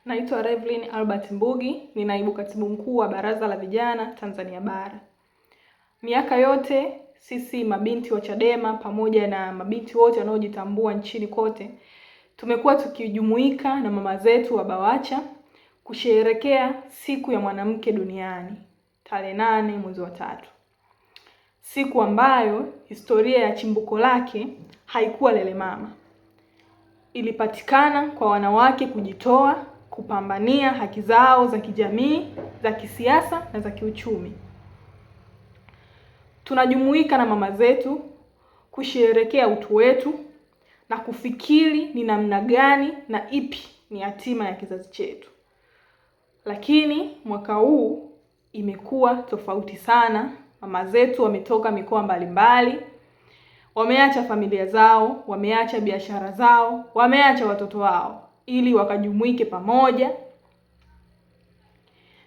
Naitwa Revelyn Albert Mbugi, ni naibu katibu mkuu wa Baraza la Vijana Tanzania Bara. Miaka yote sisi mabinti wa Chadema pamoja na mabinti wote wanaojitambua nchini kote tumekuwa tukijumuika na mama zetu wa Bawacha kusherehekea siku ya mwanamke duniani tarehe 8 mwezi wa 3. Siku ambayo historia ya chimbuko lake haikuwa lelemama. Ilipatikana kwa wanawake kujitoa kupambania haki zao za kijamii, za kisiasa na za kiuchumi. Tunajumuika na mama zetu kusherehekea utu wetu na kufikiri ni namna gani na ipi ni hatima ya kizazi chetu. Lakini mwaka huu imekuwa tofauti sana. Mama zetu wametoka mikoa mbalimbali, wameacha familia zao, wameacha biashara zao, wameacha watoto wao ili wakajumuike pamoja.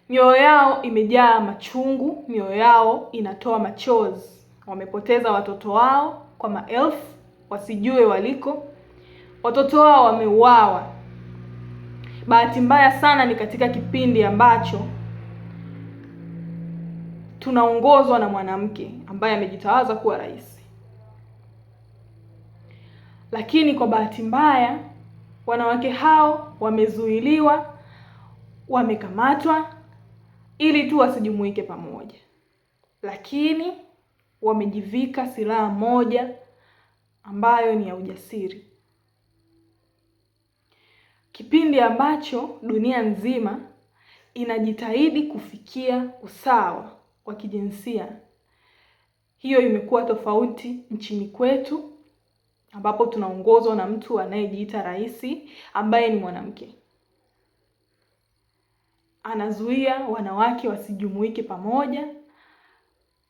Mioyo yao imejaa machungu, mioyo yao inatoa machozi. Wamepoteza watoto wao kwa maelfu, wasijue waliko. Watoto wao wameuawa. Bahati mbaya sana ni katika kipindi ambacho tunaongozwa na mwanamke ambaye amejitawaza kuwa rais. Lakini kwa bahati mbaya wanawake hao wamezuiliwa, wamekamatwa ili tu wasijumuike pamoja. Lakini wamejivika silaha moja ambayo ni ya ujasiri. Kipindi ambacho dunia nzima inajitahidi kufikia usawa wa kijinsia, hiyo imekuwa tofauti nchini kwetu ambapo tunaongozwa na mtu anayejiita rais ambaye ni mwanamke. Anazuia wanawake wasijumuike pamoja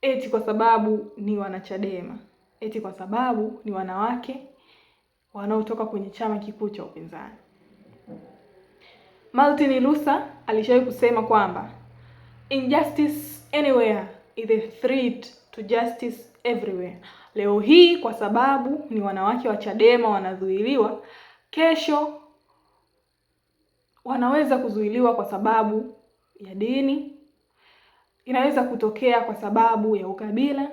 eti kwa sababu ni wanachadema, eti kwa sababu ni wanawake wanaotoka kwenye chama kikuu cha upinzani. Martin Luther alishawahi kusema kwamba injustice anywhere is a threat to justice everywhere. Leo hii kwa sababu ni wanawake wa Chadema wanazuiliwa, kesho wanaweza kuzuiliwa kwa sababu ya dini, inaweza kutokea kwa sababu ya ukabila,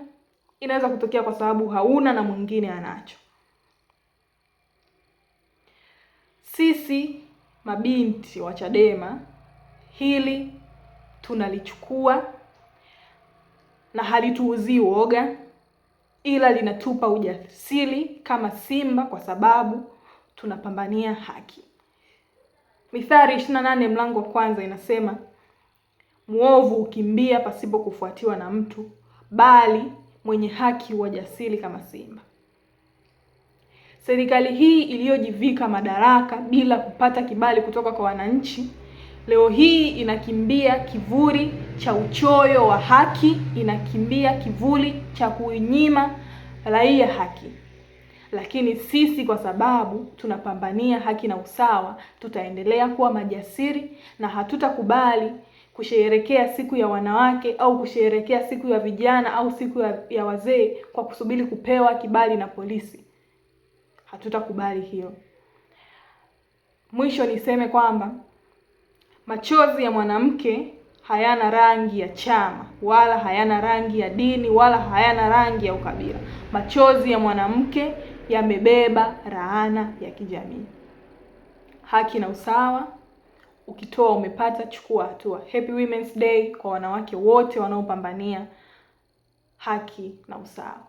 inaweza kutokea kwa sababu hauna na mwingine anacho. Sisi mabinti wa Chadema hili tunalichukua na halituuzii uoga, ila linatupa ujasiri kama simba kwa sababu tunapambania haki. Mithali 28 mlango wa 1 inasema, muovu ukimbia pasipo kufuatiwa na mtu, bali mwenye haki huwa jasiri kama simba. Serikali hii iliyojivika madaraka bila kupata kibali kutoka kwa wananchi, leo hii inakimbia kivuli cha uchoyo wa haki, inakimbia kivuli cha kuinyima raia haki. Lakini sisi kwa sababu tunapambania haki na usawa, tutaendelea kuwa majasiri na hatutakubali kusherehekea siku ya wanawake au kusherehekea siku ya vijana au siku ya wazee kwa kusubiri kupewa kibali na polisi. Hatutakubali hiyo. Mwisho niseme kwamba machozi ya mwanamke hayana rangi ya chama, wala hayana rangi ya dini, wala hayana rangi ya ukabila. Machozi ya mwanamke yamebeba laana ya kijamii. Haki na usawa, ukitoa umepata, chukua hatua. Happy Women's Day kwa wanawake wote wanaopambania haki na usawa.